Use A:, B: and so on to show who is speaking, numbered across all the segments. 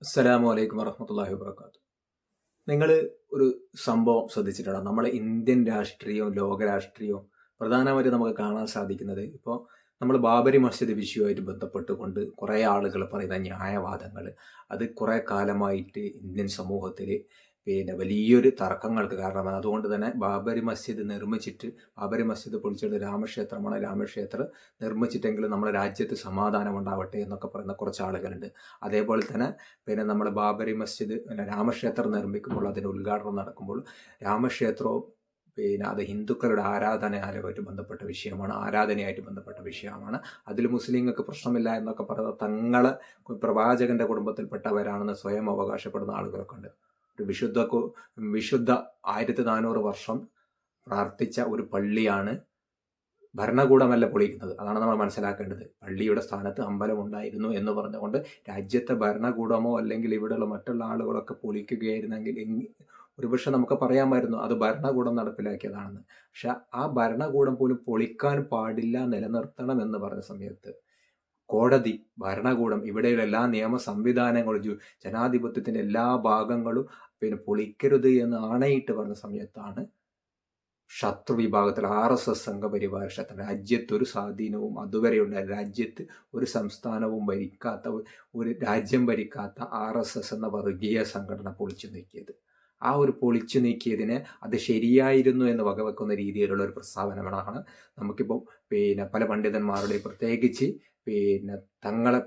A: അസ്സലാമു അലൈക്കും വറഹ്മത്തുള്ളാഹി വബറകാതുഹു. നിങ്ങൾ ഒരു സംഭവം ശ്രദ്ധിച്ചിട്ടുണ്ടോ? നമ്മുടെ ഇന്ത്യൻ രാഷ്ട്രീയവും ലോക രാഷ്ട്രീയവും പ്രധാനമായിട്ട് നമുക്ക് കാണാൻ സാധിക്കുന്നത് ഇപ്പോൾ നമ്മൾ ബാബരി മസ്ജിദ് വിഷയവുമായിട്ട് ബന്ധപ്പെട്ടുകൊണ്ട് കുറേ ആളുകൾ പറയുന്ന ന്യായവാദങ്ങൾ അത് കുറേ കാലമായിട്ട് ഇന്ത്യൻ സമൂഹത്തിൽ വലിയൊരു തർക്കങ്ങൾക്ക് കാരണമാണ്. അതുകൊണ്ട് തന്നെ ബാബരി മസ്ജിദ് പൊളിച്ചിട്ട് രാമക്ഷേത്രമാണ്, രാമക്ഷേത്രം നിർമ്മിച്ചിട്ടെങ്കിലും നമ്മുടെ രാജ്യത്ത് സമാധാനം ഉണ്ടാവട്ടെ എന്നൊക്കെ പറയുന്ന കുറച്ച് ആളുകളുണ്ട്. അതേപോലെ തന്നെ നമ്മുടെ ബാബരി മസ്ജിദ് രാമക്ഷേത്രം നിർമ്മിക്കുമ്പോൾ അതിൻ്റെ ഉദ്ഘാടനം നടക്കുമ്പോൾ രാമക്ഷേത്രവും അത് ഹിന്ദുക്കളുടെ ആരാധനയായിട്ട് ബന്ധപ്പെട്ട വിഷയമാണ്, ആരാധനയായിട്ട് ബന്ധപ്പെട്ട വിഷയമാണ്. അതിൽ മുസ്ലിങ്ങൾക്ക് പ്രശ്നമില്ല എന്നൊക്കെ പറയുന്ന തങ്ങളെ പ്രവാചകന്റെ കുടുംബത്തിൽപ്പെട്ടവരാണെന്ന് സ്വയം അവകാശപ്പെടുന്ന ആളുകളൊക്കെ ഉണ്ട്. ഒരു വിശുദ്ധ 1400 വർഷം പ്രാർത്ഥിച്ച ഒരു പള്ളിയാണ് ഭരണകൂടമല്ല പൊളിക്കുന്നത്. അതാണ് നമ്മൾ മനസ്സിലാക്കേണ്ടത്. പള്ളിയുടെ സ്ഥാനത്ത് അമ്പലം ഉണ്ടായിരുന്നു എന്ന് പറഞ്ഞുകൊണ്ട് രാജ്യത്തെ ഭരണകൂടമോ അല്ലെങ്കിൽ ഇവിടെയുള്ള മറ്റുള്ള ആളുകളൊക്കെ പൊളിക്കുകയായിരുന്നെങ്കിൽ ഒരുപക്ഷെ നമുക്ക് പറയാമായിരുന്നു അത് ഭരണകൂടം നടപ്പിലാക്കിയതാണെന്ന്. പക്ഷെ ആ ഭരണകൂടം പോലും പൊളിക്കാൻ പാടില്ല, നിലനിർത്തണം എന്ന് പറഞ്ഞ സമയത്ത് കോടതി, ഭരണകൂടം, ഇവിടെയുള്ള എല്ലാ നിയമ സംവിധാനങ്ങളും ജനാധിപത്യത്തിന്റെ എല്ലാ ഭാഗങ്ങളും പൊളിക്കരുത് എന്ന് ആണയിട്ട് പറഞ്ഞ സമയത്താണ് ശത്രു വിഭാഗത്തിൽ RSS സംഘപരിവാര ശത്രു രാജ്യത്ത് ഒരു സ്വാധീനവും അതുവരെ ഉണ്ടായിരുന്നു. രാജ്യത്ത് ഒരു സംസ്ഥാനവും ഭരിക്കാത്ത, ഒരു രാജ്യം ഭരിക്കാത്ത RSS എന്ന വർഗീയ സംഘടന പൊളിച്ചു നീക്കിയത്. ആ ഒരു പൊളിച്ചു നീക്കിയതിനെ അത് ശരിയായിരുന്നു എന്ന് വകവെക്കുന്ന രീതിയിലുള്ള ഒരു പ്രസ്താവനകളാണ് നമുക്കിപ്പോൾ പല പണ്ഡിതന്മാരുടെയും, പ്രത്യേകിച്ച് തങ്ങളെ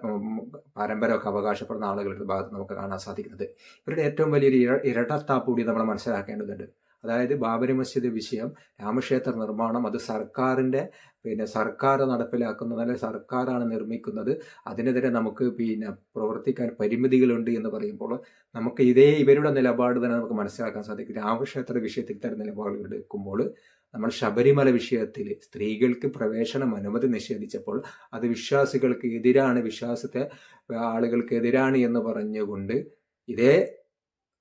A: പരമ്പരയൊക്കെ അവകാശപ്പെടുന്ന ആളുകളുടെ ഭാഗത്ത് നമുക്ക് കാണാൻ സാധിക്കുന്നത്. ഇവരുടെ ഏറ്റവും വലിയൊരു ഇരട്ടത്താപ്പ് കൂടി നമ്മൾ മനസ്സിലാക്കേണ്ടതുണ്ട്. അതായത് ബാബരി മസ്ജിദ് വിഷയം, രാമക്ഷേത്ര നിർമ്മാണം, അത് സർക്കാർ നടപ്പിലാക്കുന്നത്, അല്ലെങ്കിൽ സർക്കാരാണ് നിർമ്മിക്കുന്നത്, അതിനെതിരെ നമുക്ക് പ്രവർത്തിക്കാൻ പരിമിതികളുണ്ട് എന്ന് പറയുമ്പോൾ നമുക്ക് ഇവരുടെ നിലപാട് തന്നെ നമുക്ക് മനസ്സിലാക്കാൻ സാധിക്കും. രാമക്ഷേത്ര വിഷയത്തിൽ ഇത്തരം നിലപാടുകൾ എടുക്കുമ്പോൾ നമ്മൾ ശബരിമല വിഷയത്തിൽ സ്ത്രീകൾക്ക് പ്രവേശനം അനുമതി നിഷേധിച്ചപ്പോൾ അത് വിശ്വാസികൾക്ക് എതിരാണ്, വിശ്വാസത്തെ ആളുകൾക്ക് എതിരാണ് എന്ന് പറഞ്ഞുകൊണ്ട് ഇതേ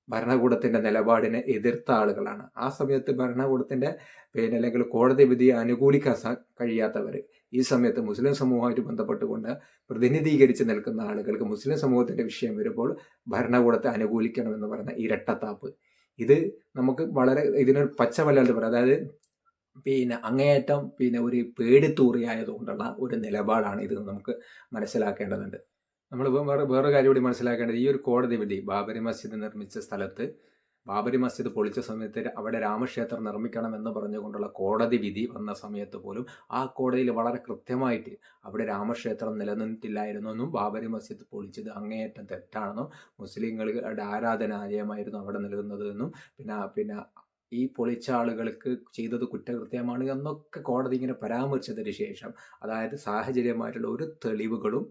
A: ഭരണകൂടത്തിന്റെ നിലപാടിനെ എതിർത്ത ആളുകളാണ്. ആ സമയത്ത് ഭരണകൂടത്തിന്റെ അല്ലെങ്കിൽ കോടതി വിധിയെ അനുകൂലിക്കാൻ കഴിയാത്തവർ ഈ സമയത്ത് മുസ്ലിം സമൂഹമായിട്ട് ബന്ധപ്പെട്ടുകൊണ്ട് പ്രതിനിധീകരിച്ച് നിൽക്കുന്ന ആളുകൾക്ക് മുസ്ലിം സമൂഹത്തിന്റെ വിഷയം വരുമ്പോൾ ഭരണകൂടത്തെ അനുകൂലിക്കണമെന്ന് പറയുന്ന ഇരട്ടത്താപ്പ്, ഇത് നമുക്ക് വളരെ ഇതിനൊരു പച്ചമല്ലാണ്ട് പറയാം. അതായത് അങ്ങേയറ്റം ഒരു പേടിത്തൂറിയായതുകൊണ്ടുള്ള ഒരു നിലപാടാണ് ഇത് നമുക്ക് മനസ്സിലാക്കേണ്ടതുണ്ട്. നമ്മൾ വേറെ കാര്യം കൂടി മനസ്സിലാക്കേണ്ടത്, ഈ ഒരു കോടതി വിധി ബാബരി മസ്ജിദ് നിർമ്മിച്ച സ്ഥലത്ത് ബാബരി മസ്ജിദ് പൊളിച്ച സമയത്ത് അവിടെ രാമക്ഷേത്രം നിർമ്മിക്കണം എന്ന് പറഞ്ഞുകൊണ്ടുള്ള കോടതി വിധി വന്ന സമയത്ത് പോലും ആ കോടതിയിൽ വളരെ കൃത്യമായിട്ട് അവിടെ രാമക്ഷേത്രം നിലനിന്നിട്ടില്ലായിരുന്നെന്നും ബാബരി മസ്ജിദ് പൊളിച്ചത് അങ്ങേയറ്റം തെറ്റാണെന്നും മുസ്ലിങ്ങളുടെ ആരാധനാലയമായിരുന്നു അവിടെ നിലനിന്നതെന്നും പിന്നെ ഈ പൊളിച്ച ആളുകൾക്ക് ചെയ്തത് കുറ്റകൃത്യമാണ് എന്നൊക്കെ കോടതി ഇങ്ങനെ പരാമർശിച്ചതിന് ശേഷം, അതായത് സാഹചര്യമായിട്ടുള്ള ഒരു തെളിവുകളും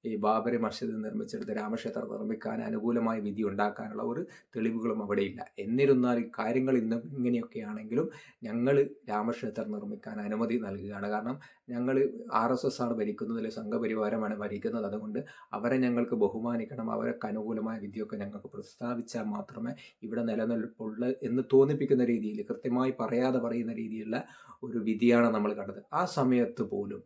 A: ഈ ബാബരി മസ്ജിദ് നിർമ്മിച്ചെടുത്ത് രാമക്ഷേത്രം നിർമ്മിക്കാൻ അനുകൂലമായ വിധി ഉണ്ടാക്കാനുള്ള ഒരു തെളിവുകളും അവിടെയില്ല. എന്നിരുന്നാൽ ഈ കാര്യങ്ങൾ ഇന്നും ഇങ്ങനെയൊക്കെയാണെങ്കിലും ഞങ്ങൾ രാമക്ഷേത്രം നിർമ്മിക്കാൻ അനുമതി നൽകുകയാണ്. കാരണം ഞങ്ങൾ RSS ആണ് ഭരിക്കുന്നത്, സംഘപരിവാരമാണ് ഭരിക്കുന്നത്. അതുകൊണ്ട് അവരെ ഞങ്ങൾക്ക് ബഹുമാനിക്കണം, അവർക്ക് അനുകൂലമായ വിധിയൊക്കെ ഞങ്ങൾക്ക് പ്രസ്താവിച്ചാൽ മാത്രമേ ഇവിടെ നിലനിൽപ്പുള്ളൂ എന്ന് തോന്നിപ്പിക്കുന്ന രീതിയിൽ, കൃത്യമായി പറയാതെ പറയുന്ന രീതിയിലുള്ള ഒരു വിധിയാണ് നമ്മൾ കണ്ടത്. ആ സമയത്ത് പോലും,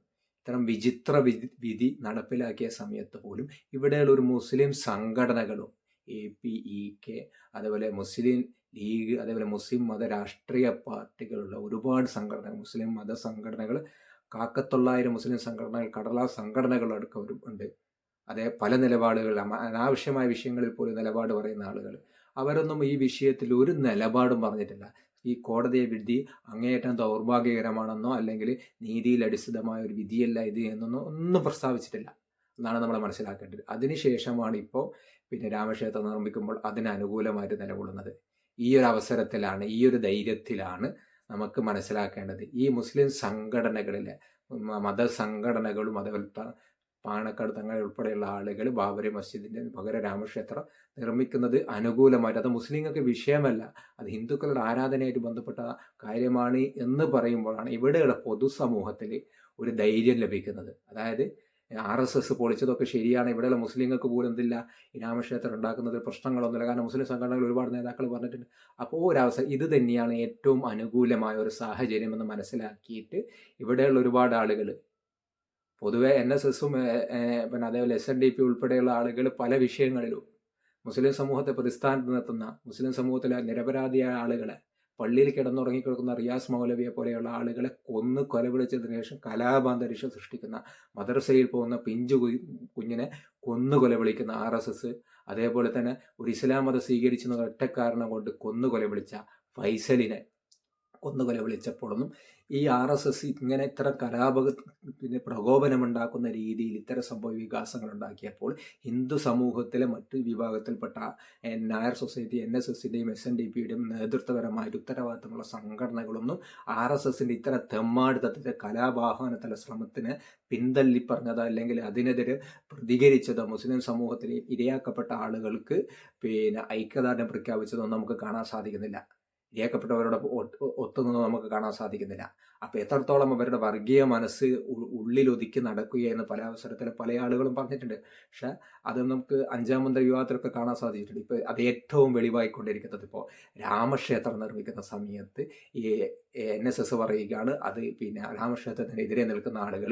A: ഇത്തരം വിചിത്ര വിധി നടപ്പിലാക്കിയ സമയത്ത് പോലും ഇവിടെയുള്ള ഒരു മുസ്ലിം സംഘടനകളും APEK, അതേപോലെ മുസ്ലിം ലീഗ്, അതേപോലെ മുസ്ലിം മത രാഷ്ട്രീയ പാർട്ടികളുള്ള ഒരുപാട് സംഘടനകൾ, മുസ്ലിം മത സംഘടനകൾ, കാക്കത്തൊള്ളായിരം മുസ്ലിം സംഘടനകൾ, കടലാസ് സംഘടനകൾ അടക്കം ഉണ്ട്. അതേ പല നിലപാടുകൾ, അനാവശ്യമായ വിഷയങ്ങളിൽ പോലും നിലപാട് പറയുന്ന ആളുകൾ, അവരൊന്നും ഈ വിഷയത്തിൽ ഒരു നിലപാടും പറഞ്ഞിട്ടില്ല. ഈ കോടതി വിധി അങ്ങേയറ്റം ദൗർഭാഗ്യകരമാണെന്നോ അല്ലെങ്കിൽ നീതിയിൽ അടിസ്ഥിതമായ ഒരു വിധിയല്ല ഇത് എന്നൊന്നും ഒന്നും പ്രസ്താവിച്ചിട്ടില്ല എന്നാണ് നമ്മൾ മനസ്സിലാക്കേണ്ടത്. അതിനുശേഷമാണ് ഇപ്പോൾ രാമക്ഷേത്രം നിർമ്മിക്കുമ്പോൾ അതിന് അനുകൂലമായിട്ട് നിലകൊള്ളുന്നത്. ഈ ഒരു അവസരത്തിലാണ്, ഈ ഒരു ധൈര്യത്തിലാണ് നമുക്ക് മനസ്സിലാക്കേണ്ടത് ഈ മുസ്ലിം സംഘടനകളിലെ മതസംഘടനകളും അതേപോലെ പാണക്കാട് തങ്ങൾ ഉൾപ്പെടെയുള്ള ആളുകൾ ബാബരി മസ്ജിദിന്റെ പകരം രാമക്ഷേത്രം നിർമ്മിക്കുന്നത് അനുകൂലമായിട്ട്, അത് മുസ്ലിങ്ങൾക്ക് വിഷയമല്ല, അത് ഹിന്ദുക്കളുടെ ആരാധനയായിട്ട് ബന്ധപ്പെട്ട കാര്യമാണ് എന്ന് പറയുമ്പോഴാണ് ഇവിടെയുള്ള പൊതുസമൂഹത്തിൽ ഒരു ധൈര്യം ലഭിക്കുന്നത്. അതായത് RSS പൊളിച്ചതൊക്കെ ശരിയാണ്, ഇവിടെയുള്ള മുസ്ലിങ്ങൾക്ക് പോലും എന്തില്ല, ഈ രാമക്ഷേത്രം ഉണ്ടാക്കുന്നതിൽ പ്രശ്നങ്ങളൊന്നുമില്ല, കാരണം മുസ്ലിം സംഘടനകൾ ഒരുപാട് നേതാക്കൾ പറഞ്ഞിട്ടുണ്ട്. അപ്പോൾ ഒരവസരം ഇത് തന്നെയാണ് ഏറ്റവും അനുകൂലമായ ഒരു സാഹചര്യം എന്ന് മനസ്സിലാക്കിയിട്ട് ഇവിടെയുള്ള ഒരുപാട് ആളുകൾ, പൊതുവെ NSSും അതേപോലെ SNDP ഉൾപ്പെടെയുള്ള ആളുകൾ പല വിഷയങ്ങളിലും മുസ്ലിം സമൂഹത്തെ പ്രതിസ്ഥാനത്ത് നിർത്തുന്ന, മുസ്ലിം സമൂഹത്തിലെ നിരപരാധിയായ ആളുകളെ, പള്ളിയിൽ കിടന്നുറങ്ങിക്കിടക്കുന്ന റിയാസ് മൗലവിയെ പോലെയുള്ള ആളുകളെ കൊന്ന് കൊലവിളിച്ചതിന് ശേഷം കലാപാന്തരീക്ഷം സൃഷ്ടിക്കുന്ന, മദ്രസയിൽ പോകുന്ന കുഞ്ഞിനെ കൊന്നു കൊലവിളിക്കുന്ന RSS, അതേപോലെ തന്നെ ഒരു ഇസ്ലാം മതം സ്വീകരിച്ചെന്ന ഒറ്റ കാരണം കൊണ്ട് കൊന്നു കൊലവിളിച്ച ഫൈസലിനെ കൊന്നുകൊല വിളിച്ചപ്പോഴൊന്നും ഈ RSS ഇങ്ങനെ ഇത്തരം പിന്നെ പ്രകോപനമുണ്ടാക്കുന്ന രീതിയിൽ ഇത്തരം സംഭവ വികാസങ്ങൾ ഉണ്ടാക്കിയപ്പോൾ ഹിന്ദു സമൂഹത്തിലെ മറ്റു വിഭാഗത്തിൽപ്പെട്ട നായർ സൊസൈറ്റി, NSSന്റെയും SNDPയുടെയും നേതൃത്വപരമായിട്ട് ഉത്തരവാദിത്തമുള്ള സംഘടനകളൊന്നും RSSന്റെ ഇത്തരം തെമ്മാടിത്തത്തിന്റെ കലാപാഹനത്തിലെ ശ്രമത്തിന് പിന്തള്ളിപ്പറഞ്ഞത് അല്ലെങ്കിൽ അതിനെതിരെ പ്രതികരിച്ചത് മുസ്ലിം സമൂഹത്തിൽ ഇരയാക്കപ്പെട്ട ആളുകൾക്ക് പിന്നെ ഐക്യദാർഢ്യം പ്രഖ്യാപിച്ചതൊന്നും നമുക്ക് കാണാൻ സാധിക്കുന്നില്ല. ഇരയാക്കപ്പെട്ടവരോട് ഒത്തുനിന്ന് നമുക്ക് കാണാൻ സാധിക്കുന്നില്ല. അപ്പോൾ എത്രത്തോളം അവരുടെ വർഗീയ മനസ്സ് ഉള്ളിലൊതുക്കി നടക്കുകയെന്ന് പല അവസരത്തിൽ പല ആളുകളും പറഞ്ഞിട്ടുണ്ട്. പക്ഷെ അത് നമുക്ക് 5ാം മന്ത്രി വിവാദത്തിലൊക്കെ കാണാൻ സാധിച്ചിട്ടുണ്ട്. ഇപ്പോൾ അത് ഏറ്റവും വെളിവായിക്കൊണ്ടിരിക്കുന്നത് ഇപ്പോൾ രാമക്ഷേത്രം നിർമ്മിക്കുന്ന സമയത്ത് ഈ NSS പറയുകയാണ് അത് പിന്നെ രാമക്ഷേത്രത്തിനെതിരെ നിൽക്കുന്ന ആളുകൾ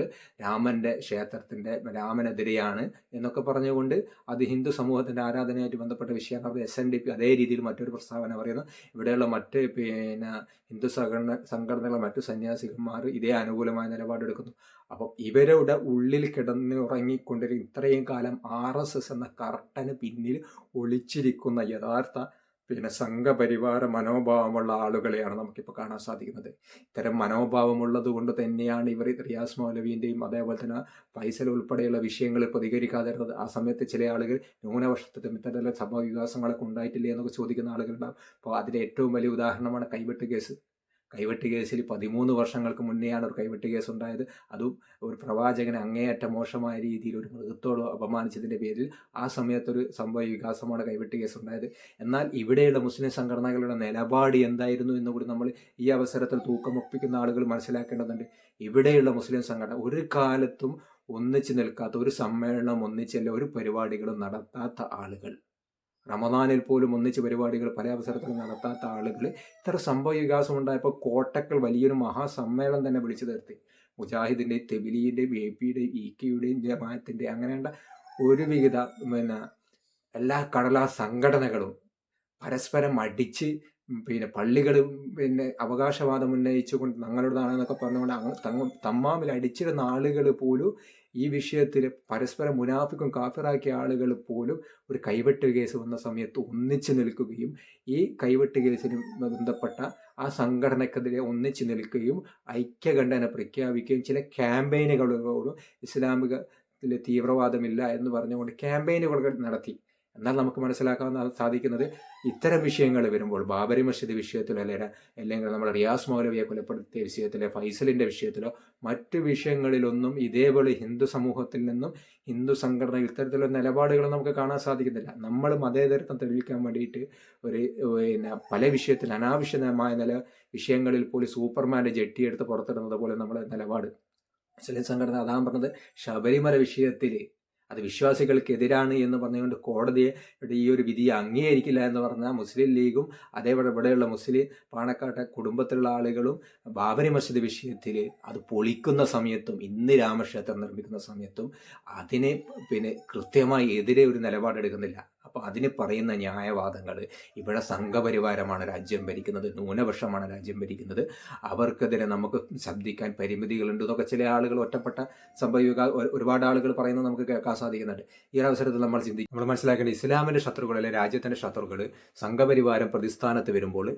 A: രാമനെതിരെയാണ് എന്നൊക്കെ പറഞ്ഞുകൊണ്ട് അത് ഹിന്ദു സമൂഹത്തിൻ്റെ ആരാധനയായിട്ട് ബന്ധപ്പെട്ട വിഷയമാണ്. SNDP അതേ രീതിയിൽ മറ്റൊരു പ്രസ്താവന പറയുന്നു. ഇവിടെയുള്ള മറ്റ് പിന്നെ ഹിന്ദു സംഘടനകളെ മറ്റു സന്യാസികന്മാർ ഇതേ അനുകൂലമായ നിലപാടെടുക്കുന്നു. അപ്പം ഇവരുടെ ഉള്ളിൽ കിടന്നുറങ്ങിക്കൊണ്ടിരിക്കുന്ന ഇത്രയും കാലം RSS എന്ന കർട്ടന് പിന്നിൽ ഒളിച്ചിരിക്കുന്ന യഥാർത്ഥ പിന്നെ സംഘപരിവാര മനോഭാവമുള്ള ആളുകളെയാണ് നമുക്കിപ്പോൾ കാണാൻ സാധിക്കുന്നത്. ഇത്തരം മനോഭാവമുള്ളത് കൊണ്ട് തന്നെയാണ് ഇവർ റിയാസ് മൗലവിൻ്റെയും അതേപോലെ തന്നെ ഫൈസൽ ഉൾപ്പെടെയുള്ള വിഷയങ്ങളിൽ പ്രതികരിക്കാതിരുന്നത്. ആ സമയത്ത് ചില ആളുകൾ ന്യൂനപക്ഷത്തിലും ഇത്തരം സംഭവ വികാസങ്ങളൊക്കെ ഉണ്ടായിട്ടില്ലേ എന്നൊക്കെ ചോദിക്കുന്ന ആളുകളുണ്ടാകും. അപ്പോൾ അതിൻ്റെ ഏറ്റവും വലിയ ഉദാഹരണമാണ് കൈവെട്ട് കേസ്. കൈവെട്ട് കേസിൽ 13 വർഷങ്ങൾക്ക് മുന്നെയാണ് ഒരു കൈവെട്ട് കേസ് ഉണ്ടായത്. അതും ഒരു പ്രവാചകനെ അങ്ങേയറ്റം മോശമായ രീതിയിൽ ഒരു മൃഗത്തോട് അപമാനിച്ചതിൻ്റെ പേരിൽ ആ സമയത്തൊരു സംഭവ വികാസമാണ് കൈവെട്ട് കേസ് ഉണ്ടായത്. എന്നാൽ ഇവിടെയുള്ള മുസ്ലിം സംഘടനകളുടെ നിലപാട് എന്തായിരുന്നു എന്നുകൂടി നമ്മൾ ഈ അവസരത്തിൽ തൂക്കമൊപ്പിക്കുന്ന ആളുകൾ മനസ്സിലാക്കേണ്ടതുണ്ട്. ഇവിടെയുള്ള മുസ്ലിം സംഘടന ഒരു കാലത്തും ഒന്നിച്ച് നിൽക്കാത്ത, ഒരു സമ്മേളനം ഒന്നിച്ചല്ല, ഒരു പരിപാടികളും നടത്താത്ത ആളുകൾ, റമദാനിൽ പോലും ഒന്നിച്ച് പരിപാടികൾ പല അവസരത്തിലും നടത്താത്ത ആളുകൾ ഇത്ര സംഭവ വികാസം ഉണ്ടായപ്പോൾ കോട്ടക്കൽ വലിയൊരു മഹാസമ്മേളനം തന്നെ വിളിച്ചു നിർത്തി. മുജാഹിദിൻ്റെയും തെബിലിയുടെയും APയുടെയും EKയുടെയും ജമാഅത്തിൻ്റെ അങ്ങനെയുള്ള ഒരുവിധ പിന്നെ എല്ലാ കടലാസ് സംഘടനകളും പരസ്പരം അടിച്ച് പിന്നെ പള്ളികളും പിന്നെ അവകാശവാദം ഉന്നയിച്ചുകൊണ്ട് തങ്ങളുടേതാണെന്നൊക്കെ പറഞ്ഞുകൊണ്ട് തമ്മാമിൽ അടിച്ചിരുന്ന ആളുകൾ പോലും ഈ വിഷയത്തിൽ പരസ്പരം മുനാഫിക്കും കാഫിറാക്കിയ ആളുകൾ പോലും ഒരു കൈവെട്ട് കേസ് വന്ന സമയത്ത് ഒന്നിച്ചു നിൽക്കുകയും ഈ കൈവെട്ട് കേസിന് ബന്ധപ്പെട്ട ആ സംഘടനക്കെതിരെ ഒന്നിച്ചു നിൽക്കുകയും ഐക്യകണ്ഠന പ്രഖ്യാപിക്കുകയും ചില ക്യാമ്പയിനുകളോടും ഇസ്ലാമികത്തിൽ തീവ്രവാദമില്ല എന്ന് പറഞ്ഞുകൊണ്ട് ക്യാമ്പയിനുകൾ നടത്തി. എന്നാൽ നമുക്ക് മനസ്സിലാക്കാൻ സാധിക്കുന്നത് ഇത്തരം വിഷയങ്ങൾ വരുമ്പോൾ ബാബരി മസ്ജിദ് വിഷയത്തിലോ അല്ലെങ്കിൽ നമ്മൾ റിയാസ് മൗലവിയെ കൊലപ്പെടുത്തിയ വിഷയത്തിലോ ഫൈസലിൻ്റെ വിഷയത്തിലോ മറ്റു വിഷയങ്ങളിലൊന്നും ഇതേപോലെ ഹിന്ദു സമൂഹത്തിൽ നിന്നും ഹിന്ദു സംഘടന ഇത്തരത്തിലുള്ള നിലപാടുകൾ നമുക്ക് കാണാൻ സാധിക്കുന്നില്ല. നമ്മൾ മതേതരത്വം തെളിയിക്കാൻ വേണ്ടിയിട്ട് പിന്നെ പല വിഷയത്തിൽ അനാവശ്യമായ വിഷയങ്ങളിൽ പോലും സൂപ്പർമാൻ്റെ ജെട്ടിയെടുത്ത് പുറത്തിടുന്നത് പോലെ നമ്മുടെ നിലപാട് മുസ്ലിം സംഘടന അതാ പറഞ്ഞത്. ശബരിമല വിഷയത്തിൽ അത് വിശ്വാസികൾക്കെതിരാണ് എന്ന് പറഞ്ഞുകൊണ്ട് കോടതിയെ ഈ ഒരു വിധിയെ അംഗീകരിക്കില്ല എന്ന് പറഞ്ഞാൽ മുസ്ലിം ലീഗും അതേപോലെ ഇവിടെയുള്ള മുസ്ലിം പാണക്കാട്ടെ കുടുംബത്തിലുള്ള ആളുകളും ബാബരി മസ്ജിദ് വിഷയത്തിൽ അത് പൊളിക്കുന്ന സമയത്തും ഇന്ന് രാമക്ഷേത്രം നിർമ്മിക്കുന്ന സമയത്തും അതിനെ പിന്നെ കൃത്യമായി എതിരെ ഒരു നിലപാടെടുക്കുന്നില്ല. അപ്പോൾ അതിന് പറയുന്ന ന്യായവാദങ്ങൾ ഇവിടെ സംഘപരിവാരമാണ് രാജ്യം ഭരിക്കുന്നത്, ന്യൂനപക്ഷമാണ് രാജ്യം ഭരിക്കുന്നത്, അവർക്കെതിരെ നമുക്ക് ശബ്ദിക്കാൻ പരിമിതികളുണ്ട് എന്നൊക്കെ ചില ആളുകൾ ഒറ്റപ്പെട്ട ഒരുപാട് ആളുകൾ പറയുന്നത് നമുക്ക് കേൾക്കാൻ സാധിക്കുന്നുണ്ട്. ഈ ഒരു അവസരത്തിൽ നമ്മൾ മനസ്സിലാക്കേണ്ടത് ഇസ്ലാമിൻ്റെ ശത്രുക്കൾ അല്ലെങ്കിൽ രാജ്യത്തിൻ്റെ ശത്രുക്കൾ സംഘപരിവാരം പ്രതിസ്ഥാനത്ത് വരുമ്പോൾ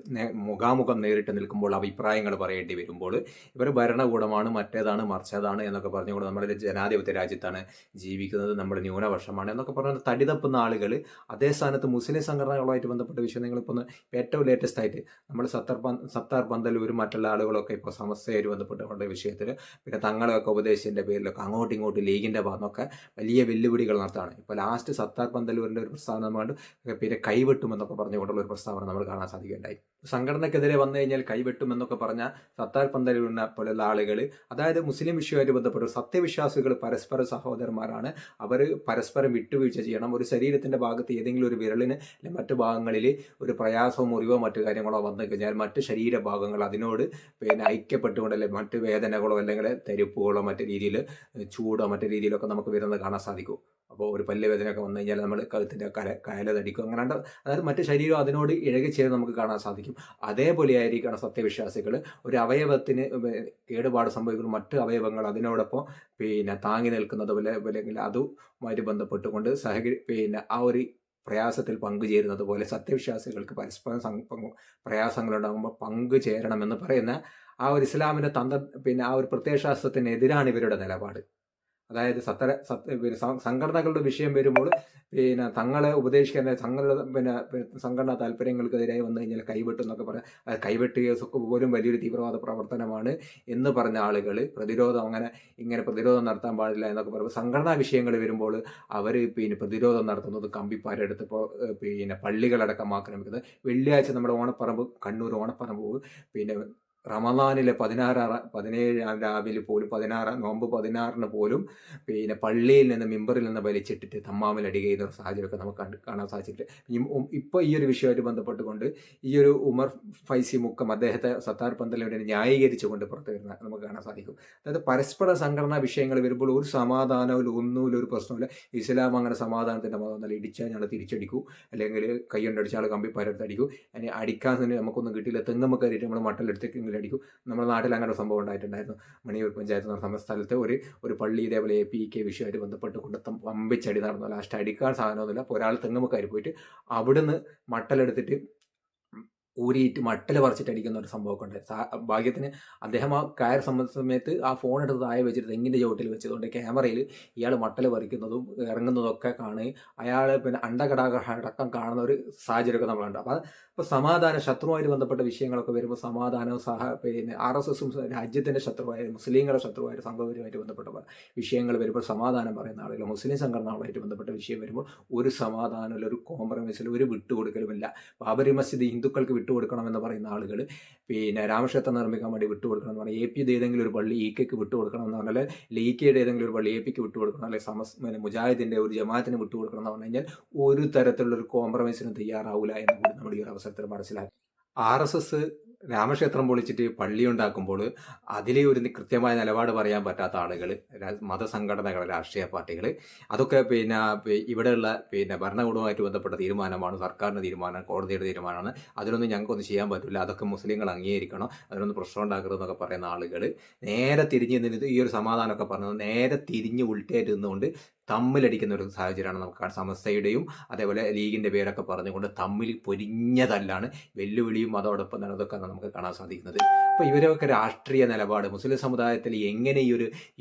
A: മുഖാമുഖം നേരിട്ട് നിൽക്കുമ്പോൾ അഭിപ്രായങ്ങൾ പറയേണ്ടി വരുമ്പോൾ ഇവർ ഭരണകൂടമാണ്, മറ്റേതാണ്, മറിച്ചതാണ് എന്നൊക്കെ പറഞ്ഞുകൊണ്ട് നമ്മുടെ ജനാധിപത്യ രാജ്യത്താണ് ജീവിക്കുന്നത്, നമ്മൾ ന്യൂനപക്ഷമാണ് എന്നൊക്കെ പറഞ്ഞ് തടിതപ്പുന്ന ആളുകൾ അതേ സ്ഥാനത്ത് മുസ്ലിം സംഘടനകളുമായിട്ട് ബന്ധപ്പെട്ട വിഷയങ്ങൾ ഇപ്പോൾ ഏറ്റവും ലേറ്റസ്റ്റ് ആയിട്ട് നമ്മൾ സത്താർ പന്തലൂരും മറ്റുള്ള ആളുകളൊക്കെ ഇപ്പോൾ സമസ്യയായിട്ട് ബന്ധപ്പെട്ടുള്ള വിഷയത്തിൽ പിന്നെ തങ്ങളെയൊക്കെ ഉപദേശിച്ചതിൻ്റെ പേരിലൊക്കെ അങ്ങോട്ടും ഇങ്ങോട്ടും ലീഗിൻ്റെ ഭാഗമൊക്കെ വലിയ വെല്ലുവിളികൾ നടത്താണ്. ഇപ്പോൾ ലാസ്റ്റ് സത്താർ പന്തലൂരിൻ്റെ ഒരു പ്രസ്താവന കൊണ്ട് പിന്നെ കൈവെട്ടുമെന്നൊക്കെ പറഞ്ഞുകൊണ്ടുള്ള ഒരു പ്രസ്താവന നമ്മൾ കാണാൻ സാധിക്കുകയുണ്ടായി. സംഘടനക്കെതിരെ വന്നു കഴിഞ്ഞാൽ കൈവെട്ടുമെന്നൊക്കെ പറഞ്ഞാൽ സത്താർ പന്തലൂരിനെ പോലുള്ള ആളുകൾ, അതായത് മുസ്ലിം വിഷയമായിട്ട് ബന്ധപ്പെട്ട സത്യവിശ്വാസികൾ പരസ്പര സഹോദരന്മാരാണ്, അവർ പരസ്പരം വിട്ടുവീഴ്ച ചെയ്യണം, ഒരു ശരീരത്തിൻ്റെ ഭാഗത്ത് ഭാഗത്ത് ഏതെങ്കിലും ഒരു വിരലിന് അല്ലെങ്കിൽ മറ്റു ഭാഗങ്ങളിൽ ഒരു പ്രയാസമോ മുറിവോ മറ്റു കാര്യങ്ങളോ വന്നു കഴിഞ്ഞാൽ മറ്റ് ശരീരഭാഗങ്ങൾ അതിനോട് ഐക്യപ്പെട്ടുകൊണ്ട് അല്ലെങ്കിൽ മറ്റ് വേദനകളോ അല്ലെങ്കിൽ തെരുപ്പുകളോ മറ്റു രീതിയിൽ ചൂടോ മറ്റു രീതിയിലൊക്കെ നമുക്ക് വരുന്നത് കാണാൻ സാധിക്കും. അപ്പോൾ ഒരു പല്ല് വേദനയൊക്കെ വന്നു കഴിഞ്ഞാൽ നമ്മൾ കഴുത്തിൻ്റെ കയല തടിക്കും, അങ്ങനെ അതായത് മറ്റ് ശരീരം അതിനോട് ഇഴകിച്ചേർന്ന് നമുക്ക് കാണാൻ സാധിക്കും. അതേപോലെ ആയിരിക്കണം സത്യവിശ്വാസികൾ. ഒരു അവയവത്തിന് കേടുപാട് സംഭവിക്കുന്ന മറ്റ് അവയവങ്ങൾ അതിനോടൊപ്പം താങ്ങി നിൽക്കുന്നത് പോലെ അല്ലെങ്കിൽ അതുമായിട്ട് ബന്ധപ്പെട്ടുകൊണ്ട് ആ ഒരു പ്രയാസത്തിൽ പങ്കുചേരുന്നത് പോലെ സത്യവിശ്വാസികൾക്ക് പരസ്പരം പ്രയാസങ്ങളുണ്ടാകുമ്പോൾ പങ്കുചേരണമെന്ന് പറയുന്ന ആ ഒരു ഇസ്ലാമിൻ്റെ ആ ഒരു പ്രത്യയശാസ്ത്രത്തിനെതിരാണ് ഇവരുടെ നിലപാട്. അതായത് സംഘടനകളുടെ വിഷയം വരുമ്പോൾ തങ്ങളെ ഉപദേശിക്കാൻ തങ്ങളുടെ സംഘടനാ താല്പര്യങ്ങൾക്കെതിരായി വന്നു കഴിഞ്ഞാൽ കൈവെട്ടും എന്നൊക്കെ പറയാം. കൈവെട്ട് കേസൊക്കെ പോലും വലിയൊരു തീവ്രവാദ പ്രവർത്തനമാണ് എന്ന് പറഞ്ഞ ആളുകൾ ഇങ്ങനെ പ്രതിരോധം നടത്താൻ പാടില്ല എന്നൊക്കെ പറയുമ്പോൾ സംഘടനാ വിഷയങ്ങൾ വരുമ്പോൾ അവർ പ്രതിരോധം നടത്തുന്നത് കമ്പിപ്പാരെടുത്തപ്പോൾ പള്ളികളടക്കം ആക്രമിക്കുന്നത്. വെള്ളിയാഴ്ച നമ്മുടെ ഓണപ്പറമ്പ്, കണ്ണൂർ ഓണപ്പറമ്പ് റമദാനിലെ 17 രാവിലെ പോലും 16 നോമ്പ് 16 പോലും പള്ളിയിൽ നിന്ന് മിമ്പറിൽ നിന്ന് വലിച്ചിട്ടിട്ട് തമ്മാമിൽ അടി ചെയ്യുന്ന ഒരു സാഹചര്യമൊക്കെ നമുക്ക് കാണാൻ സാധിച്ചിട്ടുണ്ട്. ഇപ്പോൾ ഈ ഒരു വിഷയമായിട്ട് ബന്ധപ്പെട്ടുകൊണ്ട് ഈ ഒരു ഉമർ ഫൈസി മുക്കം അദ്ദേഹത്തെ സത്താർ പന്തലിനെ ന്യായീകരിച്ചുകൊണ്ട് പുറത്തു വരുന്ന നമുക്ക് കാണാൻ സാധിക്കും. അതായത് പരസ്പര സംഘടനാ വിഷയങ്ങൾ വരുമ്പോൾ ഒരു സമാധാനവും ഒന്നുമില്ല, ഒരു പ്രശ്നമില്ല. ഇസ്ലാം അങ്ങനെ സമാധാനത്തിൻ്റെ മതം ഇടിച്ചാൽ ഞങ്ങൾ തിരിച്ചടിക്കൂ, അല്ലെങ്കിൽ കൈകൊണ്ടടിച്ചാൽ കമ്പിപ്പാരെടുത്ത് അടിക്കൂ. അതിന് അടിക്കാൻ തന്നെ നമുക്കൊന്നും കിട്ടിയില്ല, തെങ്ങമ്മ കയറിയിട്ട് നമ്മൾ മട്ടലെടുത്തേക്കെങ്കിലും അടിക്കും. നമ്മുടെ നാട്ടിൽ അങ്ങനെ ഒരു സംഭവം ഉണ്ടായിട്ടുണ്ടായിരുന്നു. മണിയൂർ പഞ്ചായത്ത് എന്ന സ്ഥലത്ത് ഒരു പള്ളി ഇതേപോലെ APK വിഷയമായിട്ട് ബന്ധപ്പെട്ടുകൊണ്ട് പമ്പിച്ചടി നടന്നു. ലാസ്റ്റ് അടിക്കാൻ സാധനമൊന്നുമില്ല. അപ്പോൾ ഒരാൾ തെങ്ങമ്മ കയറി പോയിട്ട് അവിടുന്ന് മട്ടലെടുത്തിട്ട് ഊരിയിട്ട് മട്ടൽ പറിച്ചിട്ട് അടിക്കുന്ന ഒരു സംഭവമൊക്കെ ഉണ്ടായി. ഭാഗ്യത്തിന് അദ്ദേഹം ആ കയർ സമയത്ത് ആ ഫോൺ എടുത്ത് താഴെ വെച്ചിട്ട് തെങ്ങിൻ്റെ ചുവട്ടിൽ വെച്ചതുകൊണ്ട് ക്യാമറയിൽ ഇയാൾ മട്ടൽ പറിക്കുന്നതും ഇറങ്ങുന്നതും ഒക്കെ കാണുകയും അയാൾ അണ്ടകടാകം കാണുന്ന ഒരു സാഹചര്യമൊക്കെ നമ്മളുണ്ട്. അപ്പോൾ സമാധാനം, ശത്രുവുമായിട്ട് ബന്ധപ്പെട്ട വിഷയങ്ങളൊക്കെ വരുമ്പോൾ സമാധാനവും RSSും രാജ്യത്തിൻ്റെ ശത്രുവായ മുസ്ലിങ്ങളുടെ ശത്രുവായ സംഘപരിയുമായിട്ട് ബന്ധപ്പെട്ട വിഷയങ്ങൾ വരുമ്പോൾ സമാധാനം പറയുന്ന ആളുകൾ, മുസ്ലിം സംഘടനകളുമായിട്ട് ബന്ധപ്പെട്ട വിഷയം വരുമ്പോൾ ഒരു സമാധാനമില്ല, ഒരു കോംപ്രമൈസിൽ ഒരു വിട്ടുകൊടുക്കലുമില്ല. ബാബരി മസ്ജിദ് ഹിന്ദുക്കൾക്ക് വിട്ടുകൊടുക്കണമെന്ന് പറയുന്ന ആളുകൾ രാമക്ഷേത്രം നിർമ്മിക്കാൻ വേണ്ടി വിട്ടുകൊടുക്കണം എന്ന് പറഞ്ഞാൽ APയുടെ ഏതെങ്കിലും ഒരു പള്ളി EKക്ക് വിട്ടുകൊടുക്കണം എന്ന് പറഞ്ഞാൽ ലീക്കയുടെ ഏതെങ്കിലും ഒരു പള്ളി APക്ക് വിട്ടുകൊടുക്കണം, അല്ലെങ്കിൽ മുജാഹിദിൻ്റെ ഒരു ജമാഅത്തിന് വിട്ടുകൊടുക്കണം എന്ന് പറഞ്ഞു കഴിഞ്ഞാൽ ഒരു തരത്തിലുള്ള ഒരു കോംപ്രമൈസിനും തയ്യാറാവില്ല എന്ന് കൂടി നമ്മുടെ ഈ ഒരു അവസരത്തിൽ മനസ്സിലാക്കി. RSS രാമക്ഷേത്രം പൊളിച്ചിട്ട് പള്ളി ഉണ്ടാക്കുമ്പോൾ അതിലെ ഒരു കൃത്യമായ നിലപാട് പറയാൻ പറ്റാത്ത ആളുകൾ, മതസംഘടനകൾ, രാഷ്ട്രീയ പാർട്ടികൾ, അതൊക്കെ ഇവിടെയുള്ള ഭരണകൂടവുമായിട്ട് ബന്ധപ്പെട്ട തീരുമാനമാണ്, സർക്കാരിൻ്റെ തീരുമാനം, കോടതിയുടെ തീരുമാനമാണ്, അതിനൊന്നും ഞങ്ങൾക്കൊന്നും ചെയ്യാൻ പറ്റില്ല, അതൊക്കെ മുസ്ലിങ്ങൾ അംഗീകരിക്കണം, അതിനൊന്നും പ്രശ്നം ഉണ്ടാക്കരുതെന്നൊക്കെ പറയുന്ന ആളുകൾ നേരെ തിരിഞ്ഞ് നിന്നിട്ട് ഈ ഒരു സമാധാനമൊക്കെ പറഞ്ഞത് നേരെ തിരിഞ്ഞ് ഉൾട്ടേറ്റ് നിന്നുകൊണ്ട് തമ്മിലടിക്കുന്ന ഒരു സാഹചര്യമാണ് നമുക്ക് കാണാം. സമസ്തയുടെയും അതേപോലെ ലീഗിൻ്റെ പേരൊക്കെ പറഞ്ഞുകൊണ്ട് തമ്മിൽ പൊരിഞ്ഞതല്ലാണ്, വെല്ലുവിളിയും അതോടൊപ്പം തന്നെ അതൊക്കെ നമുക്ക് കാണാൻ സാധിക്കുന്നത്. അപ്പോൾ ഇവരൊക്കെ രാഷ്ട്രീയ നിലപാട് മുസ്ലിം സമുദായത്തിൽ എങ്ങനെ ഈ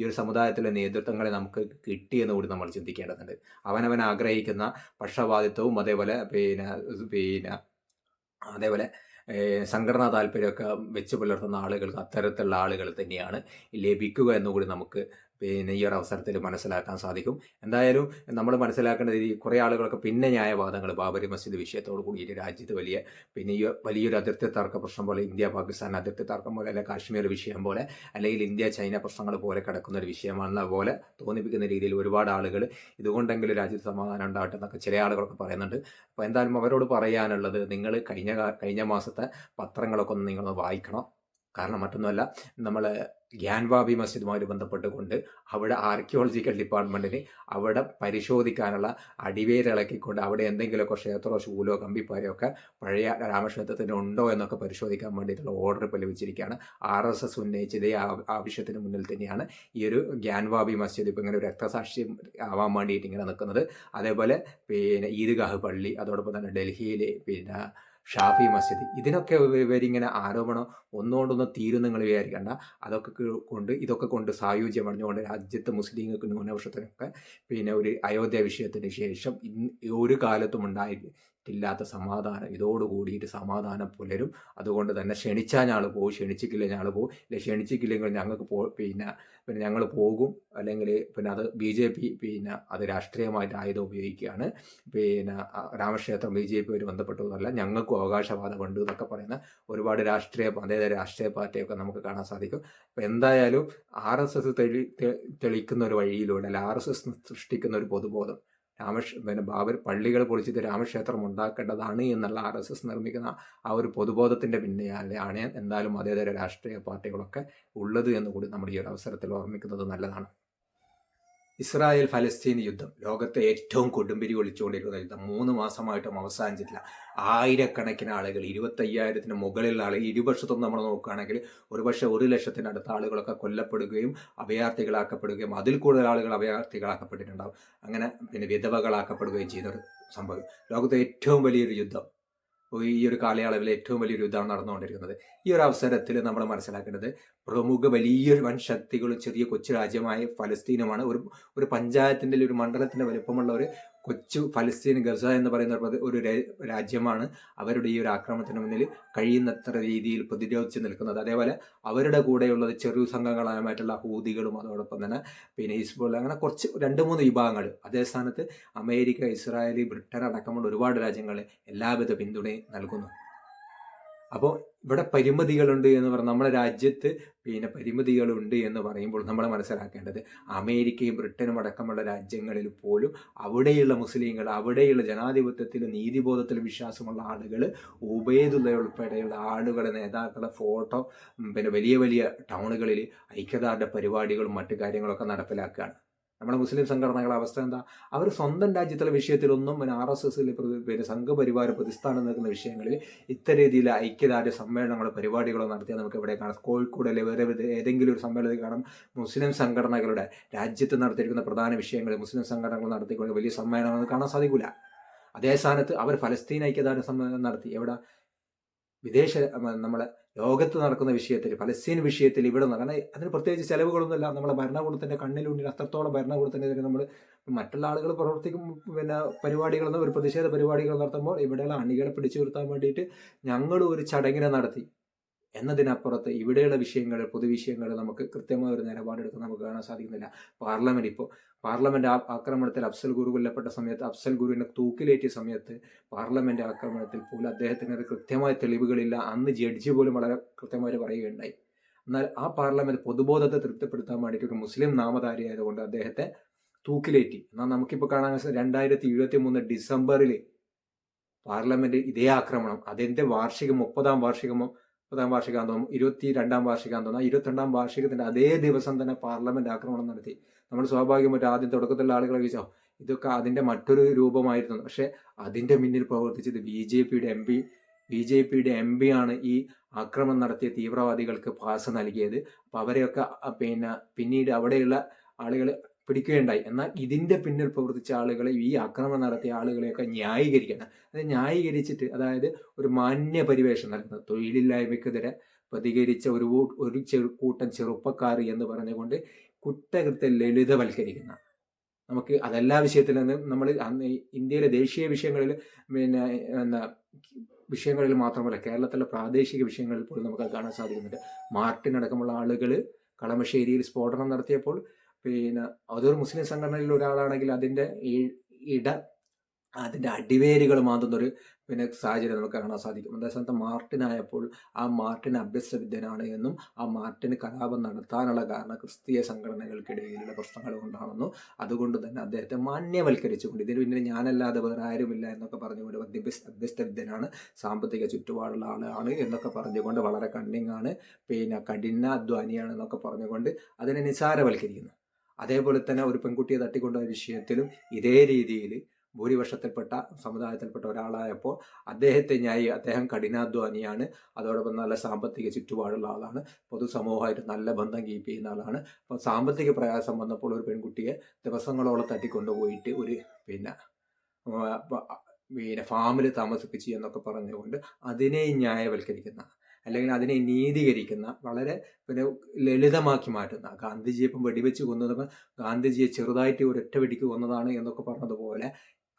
A: ഒരു സമുദായത്തിലെ നേതൃത്വങ്ങളെ നമുക്ക് കിട്ടിയെന്ന് കൂടി നമ്മൾ ചിന്തിക്കേണ്ടതുണ്ട്. അവനവൻ ആഗ്രഹിക്കുന്ന പക്ഷപാതിത്വവും അതേപോലെ സംഘടനാ താല്പര്യമൊക്കെ വെച്ച് പുലർത്തുന്ന ആളുകൾക്ക് അത്തരത്തിലുള്ള ആളുകൾ തന്നെയാണ് ലഭിക്കുക എന്നുകൂടി നമുക്ക് ഈ ഒരു അവസരത്തിൽ മനസ്സിലാക്കാൻ സാധിക്കും. എന്തായാലും നമ്മൾ മനസ്സിലാക്കേണ്ട രീതി കുറേ ആളുകളൊക്കെ ന്യായവാദങ്ങൾ ബാബരി മസ്ജിദ് വിഷയത്തോട് കൂടിയിട്ട് രാജ്യത്ത് വലിയൊരു അതിർത്തി തർക്ക പ്രശ്നം പോലെ, ഇന്ത്യ പാകിസ്ഥാൻ അതിർത്തി തർക്കം പോലെ, അല്ലെങ്കിൽ കാശ്മീർ വിഷയം പോലെ, അല്ലെങ്കിൽ ഇന്ത്യ ചൈന പ്രശ്നങ്ങൾ പോലെ കിടക്കുന്ന ഒരു വിഷയമാണെന്ന പോലെ തോന്നിപ്പിക്കുന്ന രീതിയിൽ ഒരുപാട് ആളുകൾ ഇതുകൊണ്ടെങ്കിലും രാജ്യത്ത് സമാധാനം ഉണ്ടാകട്ടെ എന്നൊക്കെ ചില ആളുകളൊക്കെ പറയുന്നുണ്ട്. അപ്പോൾ എന്തായാലും അവരോട് പറയാനുള്ളത്, നിങ്ങൾ കഴിഞ്ഞ മാസത്തെ പത്രങ്ങളൊക്കെ ഒന്ന് നിങ്ങളൊന്ന് വായിക്കണം. കാരണം മറ്റൊന്നുമല്ല, നമ്മൾ ഗ്യാൻവാബി മസ്ജിദുമായി ബന്ധപ്പെട്ടുകൊണ്ട് അവിടെ ആർക്കിയോളജിക്കൽ ഡിപ്പാർട്ട്മെൻറ്റിന് അവിടെ പരിശോധിക്കാനുള്ള അടിവേരിളക്കിക്കൊണ്ട് അവിടെ എന്തെങ്കിലുമൊക്കെ ക്ഷേത്രമോ ശൂലോ കമ്പിപ്പാരോ ഒക്കെ പഴയ രാമക്ഷേത്രത്തിന് ഉണ്ടോ എന്നൊക്കെ പരിശോധിക്കാൻ വേണ്ടിയിട്ടുള്ള ഓർഡർ ഇപ്പോൾ ലഭിച്ചിരിക്കുകയാണ്. RSS ഉന്നയിച്ച ഇതേ ആവശ്യത്തിന് മുന്നിൽ തന്നെയാണ് ഈ ഒരു ഗ്യാൻവാബി മസ്ജിദ് ഇപ്പോൾ ഇങ്ങനെ ഒരു രക്തസാക്ഷ്യം ആവാൻ വേണ്ടിയിട്ട് ഇങ്ങനെ നിൽക്കുന്നത്. അതേപോലെ ഈദ്ഗാഹ് പള്ളി, അതോടൊപ്പം തന്നെ ഡൽഹിയിൽ ഷാഫി മസ്ജിദ്, ഇതിനൊക്കെ ഇവരിങ്ങനെ ആരോപണം ഒന്നുകൊണ്ടൊന്നും തീരും നിങ്ങൾ വിചാരിക്കേണ്ട. ഇതൊക്കെ കൊണ്ട് സായുജ്യമണിഞ്ഞുകൊണ്ട് രാജ്യത്തെ മുസ്ലിങ്ങൾക്ക് ന്യൂനപക്ഷത്തിനൊക്കെ ഒരു അയോധ്യ വിഷയത്തിന് ശേഷം ഒരു കാലത്തും ഉണ്ടായിട്ടില്ലാത്ത സമാധാനം ഇതോടുകൂടിയിട്ട് സമാധാനം പുലരും. അതുകൊണ്ട് തന്നെ ക്ഷണിച്ചാൽ ഞങ്ങൾ പോകും, ക്ഷണിച്ചിട്ടില്ല ഞങ്ങൾ പോകും, അല്ലെങ്കിൽ ക്ഷണിച്ചിട്ടില്ലെങ്കിൽ ഞങ്ങൾക്ക് ഞങ്ങൾ പോകും, അല്ലെങ്കിൽ അത് BJP അത് രാഷ്ട്രീയമായിട്ട് ആയുധം ഉപയോഗിക്കുകയാണ്. രാമക്ഷേത്രം BJP ബന്ധപ്പെട്ടതല്ല, ഞങ്ങൾക്കും അവകാശവാദമുണ്ട് എന്നൊക്കെ പറയുന്ന ഒരുപാട് രാഷ്ട്രീയ പാർട്ടിയൊക്കെ നമുക്ക് കാണാൻ സാധിക്കും. അപ്പോൾ എന്തായാലും RSS തെളിക്കുന്ന ഒരു വഴിയിലൂടെ, അല്ല RSS സൃഷ്ടിക്കുന്ന ഒരു പൊതുബോധം പിന്നെ ബാബർ പള്ളികൾ പൊളിച്ചിട്ട് രാമക്ഷേത്രം ഉണ്ടാക്കേണ്ടതാണ് എന്നുള്ള RSS നിർമ്മിക്കുന്ന ആ ഒരു പൊതുബോധത്തിൻ്റെ പിന്നെയാണ് എന്തായാലും അതേതര രാഷ്ട്രീയ പാർട്ടികളൊക്കെ ഉള്ളത് എന്ന് കൂടി നമ്മുടെ ഈ ഒരു അവസരത്തിൽ ഓർമ്മിക്കുന്നത് നല്ലതാണ്. ഇസ്രായേൽ ഫലസ്തീൻ യുദ്ധം ലോകത്തെ ഏറ്റവും കൊടുമ്പിരി ഒളിച്ചുകൊണ്ടിരിക്കുന്ന യുദ്ധം 3 മാസമായിട്ടും അവസാനിച്ചിട്ടില്ല. ആയിരക്കണക്കിന് ആളുകൾ, 25,000-ന് മുകളിലുള്ള ആളുകൾ, ഇരുപക്ഷത്തും നമ്മൾ നോക്കുകയാണെങ്കിൽ ഒരുപക്ഷെ 1,00,000-അടുത്ത ആളുകളൊക്കെ കൊല്ലപ്പെടുകയും അഭയാർത്ഥികളാക്കപ്പെടുകയും അതിൽ കൂടുതൽ ആളുകൾ അഭയാർത്ഥികളാക്കപ്പെട്ടിട്ടുണ്ടാവും. അങ്ങനെ പിന്നെ വിധവകളാക്കപ്പെടുകയും ചെയ്തൊരു സംഭവം. ലോകത്തെ ഏറ്റവും വലിയൊരു യുദ്ധം, ഈ ഒരു കാലയളവിൽ ഏറ്റവും വലിയൊരു യുദ്ധമാണ് നടന്നുകൊണ്ടിരിക്കുന്നത്. ഈ ഒരു അവസരത്തിൽ നമ്മൾ മനസ്സിലാക്കേണ്ടത് പ്രമുഖ വലിയൊരു വൻ ശക്തികളും ചെറിയ കൊച്ചു രാജ്യമായ ഫലസ്തീനുമാണ്. ഒരു പഞ്ചായത്തിൻ്റെ ഒരു മണ്ഡലത്തിൻ്റെ വലുപ്പമുള്ള ഒരു കൊച്ചു ഫലസ്തീൻ, ഗസ എന്ന് പറയുന്ന ഒരു രാജ്യമാണ് അവരുടെ ഈ ഒരു ആക്രമണത്തിന് മുന്നിൽ കഴിയുന്നത്ര രീതിയിൽ പ്രതിരോധിച്ച് നിൽക്കുന്നത്. അതേപോലെ അവരുടെ കൂടെയുള്ളത് ചെറു സംഘങ്ങളായിട്ടുള്ള ഹൂതികളും അതോടൊപ്പം തന്നെ പിന്നെ ഹിസ്ബുള്ള, അങ്ങനെ കുറച്ച് 2-3 വിഭാഗങ്ങൾ. അതേ സ്ഥാനത്ത് അമേരിക്ക, ഇസ്രായേൽ, ബ്രിട്ടൻ അടക്കമുള്ള ഒരുപാട് രാജ്യങ്ങൾ എല്ലാവിധ പിന്തുണയും നൽകുന്നു. അപ്പോൾ ഇവിടെ പരിമിതികളുണ്ട് എന്ന് പറഞ്ഞാൽ നമ്മുടെ രാജ്യത്ത് പിന്നെ പരിമിതികളുണ്ട് എന്ന് പറയുമ്പോൾ നമ്മൾ മനസ്സിലാക്കേണ്ടത് അമേരിക്കയും ബ്രിട്ടനും അടക്കമുള്ള രാജ്യങ്ങളിൽ പോലും അവിടെയുള്ള മുസ്ലിങ്ങൾ, അവിടെയുള്ള ജനാധിപത്യത്തിലും നീതിബോധത്തിലും വിശ്വാസമുള്ള ആളുകൾ, ഉബൈദുള്ള ഉൾപ്പെടെയുള്ള ആളുകളെ, നേതാക്കളുടെ ഫോട്ടോ പിന്നെ വലിയ വലിയ ടൗണുകളിൽ ഐക്യദാർഢ്യ പരിപാടികളും മറ്റു കാര്യങ്ങളൊക്കെ നടപ്പിലാക്കുകയാണ്. നമ്മുടെ മുസ്ലിം സംഘടനകളുടെ അവസ്ഥ എന്താ? അവർ സ്വന്തം രാജ്യത്തുള്ള വിഷയത്തിലൊന്നും RSSൽ പിന്നെ സംഘപരിവാര പ്രതിസ്ഥാനം നിൽക്കുന്ന വിഷയങ്ങളിൽ ഇത്തരം രീതിയിൽ ഐക്യദാർഢ്യ സമ്മേളനങ്ങളോ പരിപാടികളോ നടത്തിയാൽ നമുക്ക് ഇവിടെ കാണാം. കോഴിക്കോടല്ലേ വേറെ ഏതെങ്കിലും ഒരു സമ്മേളനത്തിൽ കാണാം മുസ്ലിം സംഘടനകളുടെ രാജ്യത്ത് നടത്തിയിരിക്കുന്ന പ്രധാന വിഷയങ്ങൾ മുസ്ലിം സംഘടനകൾ നടത്തിക്കൊണ്ട് വലിയ സമ്മേളനം കാണാൻ സാധിക്കില്ല. അതേ സ്ഥാനത്ത് അവർ ഫലസ്തീൻ ഐക്യദാർഢ്യ സമ്മേളനം നടത്തി. എവിടെ? വിദേശ നമ്മളെ ലോകത്ത് നടക്കുന്ന വിഷയത്തിൽ, ഫലസ്തീൻ വിഷയത്തിൽ ഇവിടെ കാരണം അതിന് പ്രത്യേകിച്ച് ചിലവുകളൊന്നുമില്ല. നമ്മളെ ഭരണകൂടത്തിൻ്റെ കണ്ണിലുണ്ടിൽ അത്രത്തോളം ഭരണകൂടത്തിനെതിരെ നമ്മൾ മറ്റുള്ള ആളുകൾ പ്രവർത്തിക്കും പിന്നെ പരിപാടികളൊന്നും ഒരു പ്രതിഷേധ പരിപാടികൾ നടത്തുമ്പോൾ ഇവിടെയുള്ള അണികളെ പിടിച്ചു നിർത്താൻ വേണ്ടിയിട്ട് ഞങ്ങൾ ഒരു ചടങ്ങിനെ നടത്തി എന്നതിനപ്പുറത്ത് ഇവിടെയുള്ള വിഷയങ്ങൾ, പൊതുവിഷയങ്ങൾ നമുക്ക് കൃത്യമായ ഒരു നിലപാടെടുക്കാൻ നമുക്ക് കാണാൻ സാധിക്കുന്നില്ല. പാർലമെന്റ് ആക്രമണത്തിൽ അഫ്സൽ ഗുരു കൊല്ലപ്പെട്ട സമയത്ത്, അഫ്സൽ ഗുരുവിനെ തൂക്കിലേറ്റിയ സമയത്ത് പാർലമെന്റ് ആക്രമണത്തിൽ പോലും അദ്ദേഹത്തിന് കൃത്യമായ തെളിവുകളില്ല. അന്ന് ജഡ്ജി പോലും വളരെ കൃത്യമായി പറയുകയുണ്ടായി. എന്നാൽ ആ പാർലമെന്റ് പൊതുബോധത്തെ തൃപ്തിപ്പെടുത്താൻ വേണ്ടിയിട്ട് ഒരു മുസ്ലിം നാമധാരിയായതുകൊണ്ട് അദ്ദേഹത്തെ തൂക്കിലേറ്റി. എന്നാൽ നമുക്കിപ്പോൾ കാണാൻ 2023 ഡിസംബറിൽ പാർലമെന്റ് ഇതേ ആക്രമണം, അതിൻ്റെ വാർഷികം 30ാം വാർഷികമോ 30ാം വാർഷികാന്ന് തോന്നും, 22ാം വാർഷികാന്ന് തോന്നുന്നു. 22ാം വാർഷികത്തിൻ്റെ അതേ ദിവസം തന്നെ പാർലമെന്റ് ആക്രമണം നടത്തി. നമ്മൾ സ്വാഭാവികമായിട്ട് ആദ്യം തുടക്കത്തിലുള്ള ആളുകളെ ചോദിച്ചോ ഇതൊക്കെ അതിൻ്റെ മറ്റൊരു രൂപമായിരുന്നു. പക്ഷേ അതിൻ്റെ മുന്നിൽ പ്രവർത്തിച്ചത് ബി ജെ പിയുടെ എം പി ആണ് ഈ ആക്രമണം നടത്തിയ തീവ്രവാദികൾക്ക് പാസ് നൽകിയത്. അപ്പോൾ അവരെയൊക്കെ പിന്നീട് അവിടെയുള്ള ആളുകൾ പിടിക്കുകയുണ്ടായി. എന്നാൽ ഇതിൻ്റെ പിന്നിൽ പ്രവർത്തിച്ച ആളുകളെ, ഈ ആക്രമണം നടത്തിയ ആളുകളെയൊക്കെ ന്യായീകരിക്കണം. അത് ന്യായീകരിച്ചിട്ട്, അതായത് ഒരു മാന്യ പരിവേഷം നൽകുന്നത്, തൊഴിലില്ലായ്മയ്ക്കെതിരെ പ്രതികരിച്ച ഒരു കൂട്ടം ചെറുപ്പക്കാർ എന്ന് പറഞ്ഞുകൊണ്ട് കുറ്റകൃത്യം ലളിതവൽക്കരിക്കുന്ന, നമുക്ക് അതെല്ലാ വിഷയത്തിൽ നിന്നും നമ്മൾ ഇന്ത്യയിലെ ദേശീയ വിഷയങ്ങളിൽ വിഷയങ്ങളിൽ മാത്രമല്ല കേരളത്തിലെ പ്രാദേശിക വിഷയങ്ങളിൽ പോലും നമുക്ക് കാണാൻ സാധിക്കുന്നുണ്ട്. മാർട്ടിൻ അടക്കമുള്ള ആളുകൾ കളമശ്ശേരിയിൽ സ്ഫോടനം നടത്തിയപ്പോൾ അതൊരു മുസ്ലിം സംഘടനയിൽ ഒരാളാണെങ്കിൽ അതിൻ്റെ അടിവേരുകൾ മാന്തുന്നൊരു സാഹചര്യം നമുക്ക് കാണാൻ സാധിക്കും. അതേസമയത്ത് മാർട്ടിനായപ്പോൾ ആ മാർട്ടിൻ അഭ്യസ്തവിദ്യനാണ് എന്നും ആ മാർട്ടിന് കലാപം നടത്താനുള്ള കാരണം ക്രിസ്തീയ സംഘടനകൾക്കിടയിലുള്ള പ്രശ്നങ്ങൾ കൊണ്ടാണെന്നും അതുകൊണ്ട് തന്നെ അദ്ദേഹത്തെ മാന്യവൽക്കരിച്ചുകൊണ്ട് ഇതിന് പിന്നിൽ ഞാനല്ലാതെ വേറെ ആരുമില്ല എന്നൊക്കെ പറഞ്ഞുകൊണ്ട് അഭ്യസ്തവിദ്യനാണ്, സാമ്പത്തിക ചുറ്റുപാടുള്ള ആളാണ് എന്നൊക്കെ പറഞ്ഞുകൊണ്ട് വളരെ കണ്ണിങ്ങാണ്, കഠിനാധ്വാനിയാണ് എന്നൊക്കെ പറഞ്ഞുകൊണ്ട് അതിനെ നിസാരവൽക്കരിക്കുന്നു. അതേപോലെ തന്നെ ഒരു പെൺകുട്ടിയെ തട്ടിക്കൊണ്ടുപോയ വിഷയത്തിലും ഇതേ രീതിയിൽ ഭൂരിപക്ഷത്തിൽപ്പെട്ട സമുദായത്തിൽപ്പെട്ട ഒരാളായപ്പോൾ അദ്ദേഹം കഠിനാധ്വാനിയാണ്, അതോടൊപ്പം നല്ല സാമ്പത്തിക ചുറ്റുപാടുള്ള ആളാണ്, പൊതുസമൂഹമായിട്ട് നല്ല ബന്ധം കീപ്പ് ചെയ്യുന്ന ആളാണ്. അപ്പോൾ സാമ്പത്തിക പ്രയാസം വന്നപ്പോൾ ഒരു പെൺകുട്ടിയെ ദിവസങ്ങളോളം തട്ടിക്കൊണ്ടുപോയിട്ട് ഒരു ഫാമിൽ താമസിപ്പിച്ചു എന്നൊക്കെ പറഞ്ഞുകൊണ്ട് അതിനെ ന്യായവൽക്കരിക്കുന്ന, അല്ലെങ്കിൽ അതിനെ നീതീകരിക്കുന്ന, വളരെ ലളിതമാക്കി മാറ്റുന്ന, ഗാന്ധിജിയെ ഇപ്പം വെടിവെച്ച് കൊന്നതും ഗാന്ധിജിയെ ചെറുതായിട്ട് ഒരൊറ്റ വെടിക്ക് കൊന്നതാണ് എന്നൊക്കെ പറഞ്ഞതുപോലെ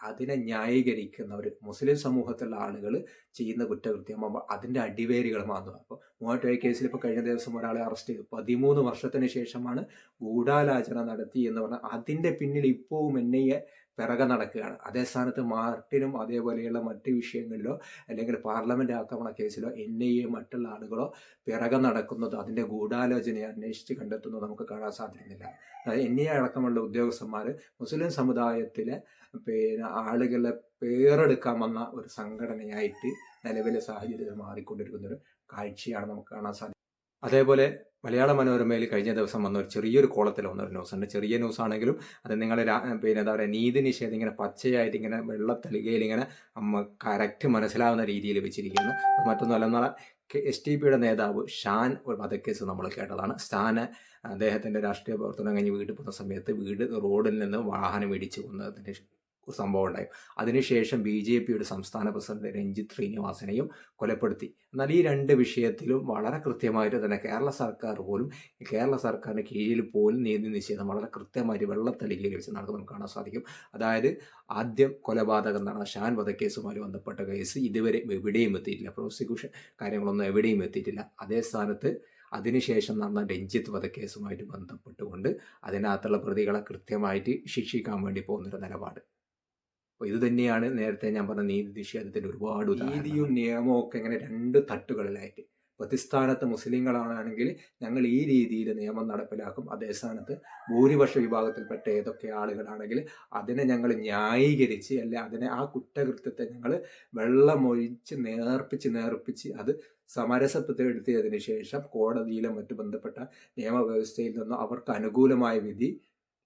A: അതിനെ ന്യായീകരിക്കുന്ന ഒരു മുസ്ലിം സമൂഹത്തിലുള്ള ആളുകൾ ചെയ്യുന്ന കുറ്റകൃത്യമാകുമ്പോൾ അതിൻ്റെ അടിവേരുകൾ മാറുക. അപ്പോൾ മൂവാറ്റുപുഴ കേസിൽ ഇപ്പോൾ കഴിഞ്ഞ ദിവസം ഒരാളെ അറസ്റ്റ് ചെയ്തു. 13 വർഷത്തിന് ശേഷമാണ് ഗൂഢാലോചന നടത്തി എന്ന് പറഞ്ഞാൽ അതിൻ്റെ പിന്നിൽ ഇപ്പോഴും NIA പിറകെ നടക്കുകയാണ്. അതേ സ്ഥാനത്ത് മാർട്ടിനും അതേപോലെയുള്ള മറ്റ് വിഷയങ്ങളിലോ അല്ലെങ്കിൽ പാർലമെൻറ്റ് ആക്രമണ കേസിലോ NIA മറ്റുള്ള ആളുകളോ പിറകെ നടക്കുന്നതോ അതിൻ്റെ ഗൂഢാലോചനയെ അന്വേഷിച്ച് കണ്ടെത്തുന്നതോ നമുക്ക് കാണാൻ സാധിക്കുന്നില്ല. NIA അടക്കമുള്ള ഉദ്യോഗസ്ഥന്മാർ മുസ്ലിം സമുദായത്തിലെ ആളുകളെ പേരെടുക്കാൻ വന്ന ഒരു സംഘടനയായിട്ട് നിലവിലെ സാഹചര്യത്തിൽ മാറിക്കൊണ്ടിരിക്കുന്നൊരു കാഴ്ചയാണ് നമുക്ക് കാണാൻ സാധിക്കുന്നത്. അതേപോലെ മലയാള മനോരമയിൽ കഴിഞ്ഞ ദിവസം വന്ന ഒരു ചെറിയൊരു കോളത്തിൽ വന്ന ഒരു ന്യൂസുണ്ട്. ചെറിയ ന്യൂസ് ആണെങ്കിലും അത് നിങ്ങൾ എന്താ പറയുക, നീതി നിഷേധം ഇങ്ങനെ പച്ചയായിട്ട് ഇങ്ങനെ വെള്ളത്തളികയിൽ ഇങ്ങനെ കറക്റ്റ് മനസ്സിലാവുന്ന രീതിയിൽ വെച്ചിരിക്കുന്നു. മറ്റൊന്നുമല്ല, എന്നാൽ STPയുടെ നേതാവ് ഷാൻ ഒരു വധക്കേസ് നമ്മൾ കേട്ടതാണ്. അദ്ദേഹത്തിൻ്റെ രാഷ്ട്രീയ പ്രവർത്തനം കഴിഞ്ഞ് വീട്ടിൽ പോകുന്ന സമയത്ത് റോഡിൽ നിന്ന് വാഹനം ഇടിച്ചു കൊന്നതിന് സംഭവം ഉണ്ടായി. അതിനുശേഷം BJPയുടെ സംസ്ഥാന പ്രസിഡന്റ് രഞ്ജിത്ത് ശ്രീനിവാസനെയും കൊലപ്പെടുത്തി. എന്നാൽ ഈ രണ്ട് വിഷയത്തിലും വളരെ കൃത്യമായിട്ട് തന്നെ കേരള സർക്കാരിന് കീഴിൽ പോലും നീതി നിഷേധം വളരെ കൃത്യമായിട്ട് വെള്ളത്തളികയിൽ വെച്ച് നടക്കുന്നത് നമുക്ക് കാണാൻ സാധിക്കും. അതായത് ആദ്യം കൊലപാതകം നടന്ന ഷാൻ വധക്കേസുമായി ബന്ധപ്പെട്ട കേസ് ഇതുവരെ എവിടെയും എത്തിയിട്ടില്ല. പ്രോസിക്യൂഷൻ കാര്യങ്ങളൊന്നും എവിടെയും എത്തിയിട്ടില്ല. അതേ സ്ഥാനത്ത് അതിനുശേഷം നടന്ന രഞ്ജിത്ത് വധക്കേസുമായിട്ട് ബന്ധപ്പെട്ടുകൊണ്ട് അതിനകത്തുള്ള പ്രതികളെ കൃത്യമായിട്ട് ശിക്ഷിക്കാൻ വേണ്ടി പോകുന്നൊരു നിലപാട്. അപ്പോൾ ഇത് തന്നെയാണ് നേരത്തെ ഞാൻ പറഞ്ഞ നീതി നിഷേധത്തിൻ്റെ ഒരുപാട് നീതിയും നിയമവും ഒക്കെ ഇങ്ങനെ രണ്ട് തട്ടുകളിലായിട്ട്. പ്രതിസ്ഥാനത്ത് മുസ്ലിങ്ങളാണെങ്കിൽ ഞങ്ങൾ ഈ രീതിയിൽ നിയമം നടപ്പിലാക്കും. അതേ സ്ഥാനത്ത് ഭൂരിപക്ഷ വിഭാഗത്തിൽപ്പെട്ട ഏതൊക്കെ ആളുകളാണെങ്കിൽ അതിനെ ഞങ്ങൾ ന്യായീകരിച്ച് അതിനെ ആ കുറ്റകൃത്യത്തെ ഞങ്ങൾ വെള്ളമൊഴിച്ച് നേർപ്പിച്ച് അത് സമരസപ്പെടുത്തിയതിന് ശേഷം കോടതിയിലെ മറ്റു ബന്ധപ്പെട്ട നിയമവ്യവസ്ഥയിൽ നിന്നും അവർക്ക് അനുകൂലമായ വിധി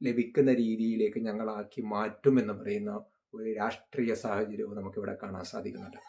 A: ലഭിക്കുന്ന രീതിയിലേക്ക് ഞങ്ങളാക്കി മാറ്റുമെന്ന് പറയുന്ന ഒരു രാഷ്ട്രീയ സാഹചര്യവും നമുക്കിവിടെ കാണാൻ സാധിക്കുന്നുണ്ട്.